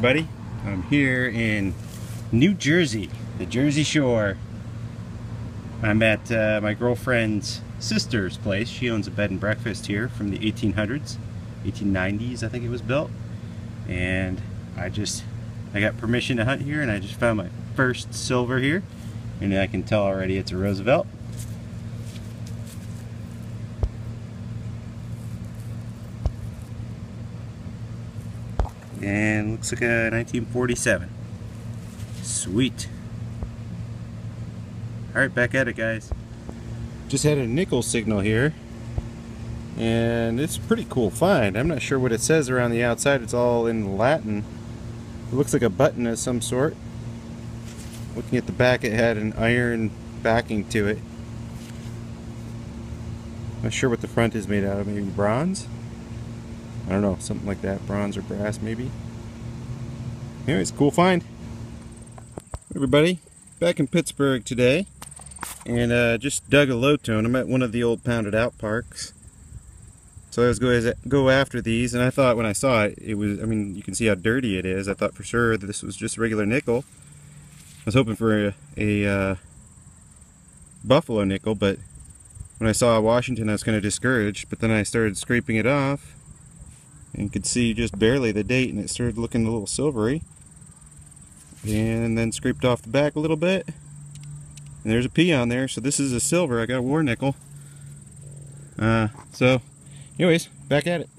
everybody. I'm here in New Jersey, the Jersey Shore. I'm at my girlfriend's sister's place. She owns a bed and breakfast here from the 1800s, 1890s I think it was built. And I got permission to hunt here, and I just found my first silver here. And I can tell already it's a Roosevelt. And looks like a 1947. Sweet. Alright, back at it, guys. Just had a nickel signal here, and it's a pretty cool find. I'm not sure what it says around the outside. It's all in Latin. It looks like a button of some sort. Looking at the back, it had an iron backing to it. Not sure what the front is made out of. Maybe bronze? I don't know, something like that. Bronze or brass, maybe. Anyways, cool find. Everybody, back in Pittsburgh today, and just dug a low tone. I'm at one of the old pounded out parks. So I was going to go after these, and I thought when I saw it, it was, I mean, you can see how dirty it is. I thought for sure that this was just regular nickel. I was hoping for a buffalo nickel, but when I saw Washington, I was kind of discouraged. But then I started scraping it off, and could see just barely the date, and it started looking a little silvery. And then scraped off the back a little bit, and there's a P on there, so this is a silver. I got a war nickel. So anyways, back at it.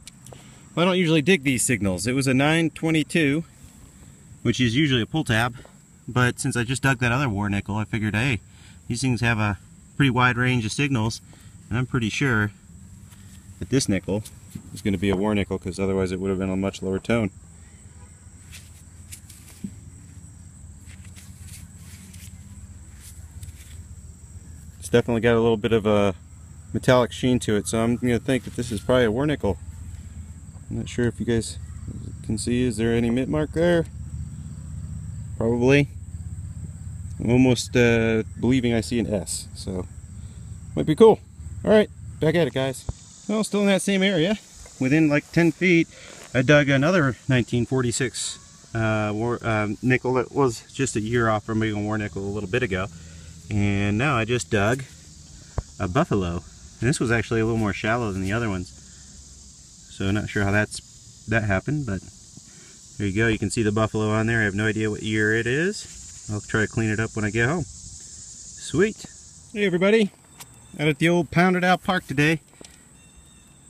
Well, I don't usually dig these signals. It was a 922, which is usually a pull tab, but since I just dug that other war nickel, I figured, hey, these things have a pretty wide range of signals, and I'm pretty sure that this nickel is going to be a war nickel, because otherwise it would have been a much lower tone. It's definitely got a little bit of a metallic sheen to it, so I'm going to think that this is probably a war nickel. I'm not sure if you guys can see. Is there any mint mark there? Probably. I'm almost believing I see an S, so might be cool. Alright, back at it, guys. Well, still in that same area. Within like 10 feet, I dug another 1946 nickel that was just a year off from being a war nickel a little bit ago. And now I just dug a buffalo. And this was actually a little more shallow than the other ones. So not sure how that happened, but there you go. You can see the buffalo on there. I have no idea what year it is. I'll try to clean it up when I get home. Sweet. Hey everybody, out at the old pounded out park today.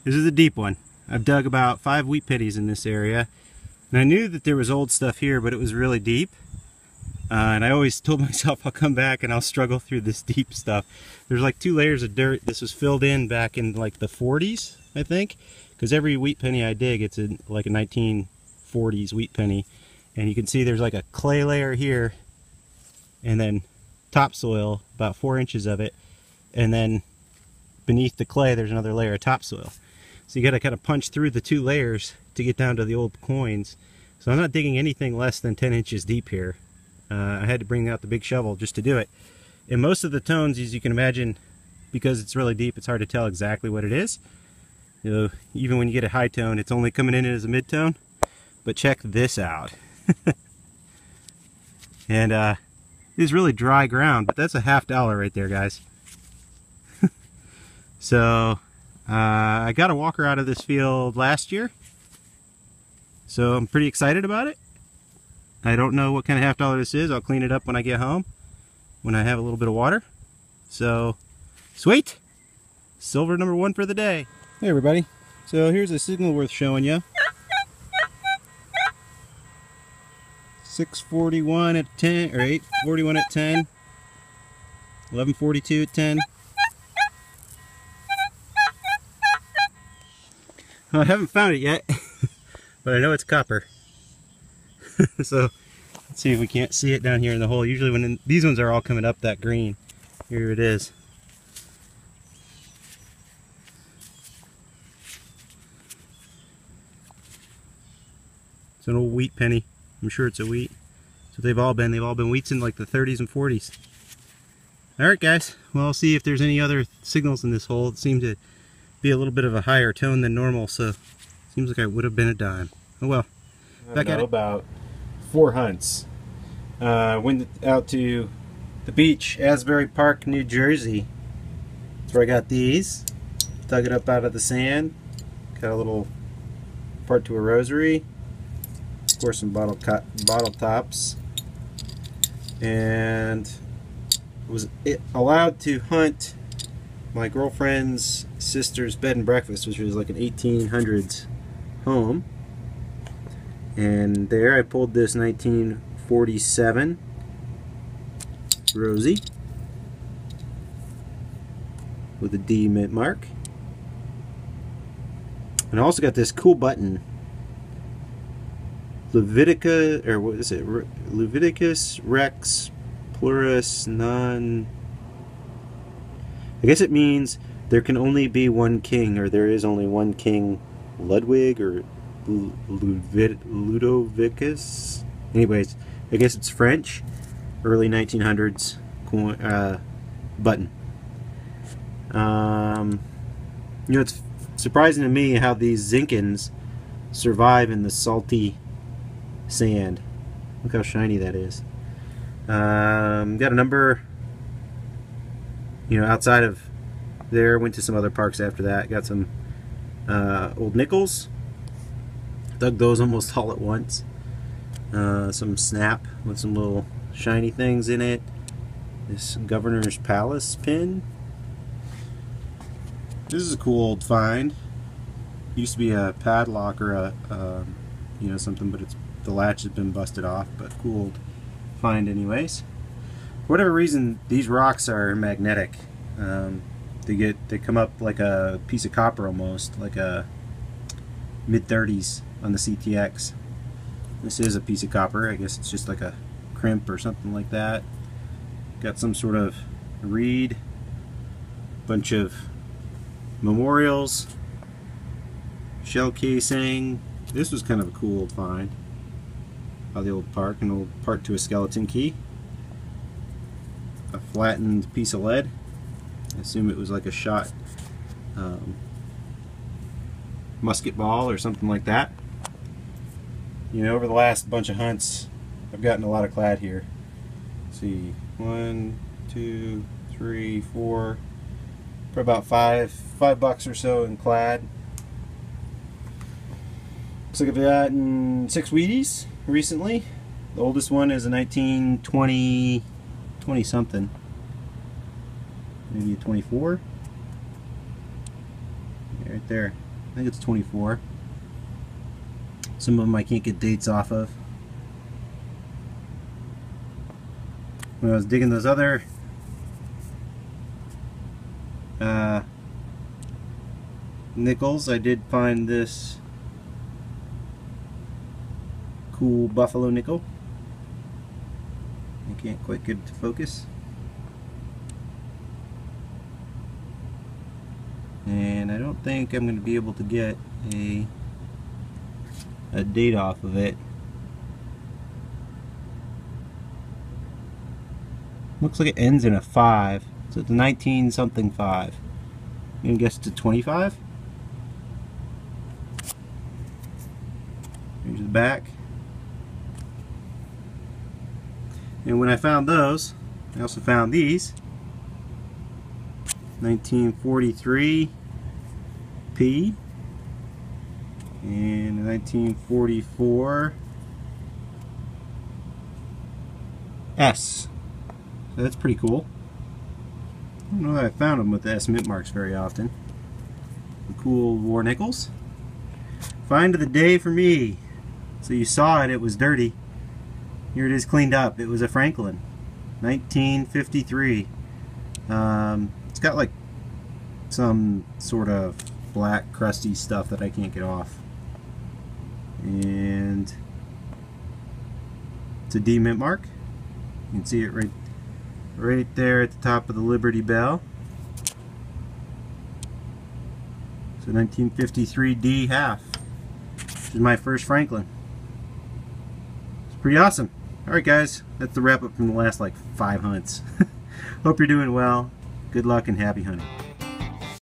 This is a deep one. I've dug about 5 wheat pennies in this area, and I knew that there was old stuff here, but it was really deep. And I always told myself I'll come back and I'll struggle through this deep stuff. There's like 2 layers of dirt. This was filled in back in like the 40s, I think, because every wheat penny I dig, it's like a 1940s wheat penny. And you can see there's like a clay layer here, and then topsoil, about 4 inches of it, and then beneath the clay there's another layer of topsoil. So you got to kind of punch through the 2 layers to get down to the old coins. So I'm not digging anything less than 10 inches deep here. I had to bring out the big shovel just to do it. And most of the tones, as you can imagine, because it's really deep, it's hard to tell exactly what it is. You know, even when you get a high tone, it's only coming in as a mid-tone. But check this out. And it is really dry ground, but that's a $50 right there, guys. So I got a walker out of this field last year, so I'm pretty excited about it. I don't know what kind of $50 this is. I'll clean it up when I get home, when I have a little bit of water. So sweet, silver number 1 for the day. Hey everybody, so here's a signal worth showing you. 641 at 10, or 841 at 10, 1142 at 10. Well, I haven't found it yet, but I know it's copper. So let's see if we can't see it down here in the hole. Usually when these ones are all coming up that green. Here it is. It's an old wheat penny. I'm sure it's a wheat. So they've all been wheats in like the 30s and 40s. Alright guys, well, I'll see if there's any other signals in this hole. It seemed to be a little bit of a higher tone than normal, so seems like I would have been a dime. Oh well. Back at it. About 4 hunts. Went out to the beach, Asbury Park, New Jersey. That's where I got these. Dug it up out of the sand. Got a little part to a rosary. Of course, some bottle tops. And was allowed to hunt my girlfriend's sister's bed and breakfast, which was like an 1800s home. And there I pulled this 1947 Rosie with a D mint mark. And I also got this cool button, Leviticus, or what is it? Leviticus Rex Plurus Non. I guess it means there can only be one king, or there is only one king, Ludwig or Ludovicus. Anyways, I guess it's French, early 1900s button. You know, it's surprising to me how these Zinkins survive in the salty sand. Look how shiny that is. Got a number, you know, outside of there. Went to some other parks after that. Got some old nickels. Dug those almost all at once. Some snap with some little shiny things in it. This Governor's Palace pin. This is a cool old find. Used to be a padlock or a you know, something, but the latch has been busted off. But cool old find, anyways. For whatever reason, these rocks are magnetic. They come up like a piece of copper almost, like a mid-30s on the CTX. This is a piece of copper. I guess it's just like a crimp or something like that. Got some sort of reed, bunch of memorials, shell casing. This was kind of a cool old find by the old park, an old part to a skeleton key, a flattened piece of lead. I assume it was like a shot musket ball or something like that. You know, over the last bunch of hunts, I've gotten a lot of clad here. Let's see, 1, 2, 3, 4, for about $5 or so in clad. Looks like I've gotten 6 Wheaties recently. The oldest one is a 1920 something, maybe a 24. Yeah, right there. I think it's 24. Some of them I can't get dates off of. When I was digging those other nickels, I did find this cool buffalo nickel. I can't quite get it to focus. And I don't think I'm going to be able to get a date off of it. Looks like it ends in a 5, so it's a 19 something 5. I'm going to guess it's a 25. Here's the back. And when I found those, I also found these. 1943 P and a 1944 S. So that's pretty cool. I don't know that I found them with the S mint marks very often. The cool war nickels. Find of the day for me. So you saw it, it was dirty. Here it is cleaned up. It was a Franklin, 1953. It's got like some sort of black crusty stuff that I can't get off. And it's a D mint mark. You can see it right there at the top of the Liberty Bell. So 1953 D half. This is my first Franklin. It's pretty awesome. Alright guys, that's the wrap up from the last like 5 hunts. Hope you're doing well. Good luck and happy hunting.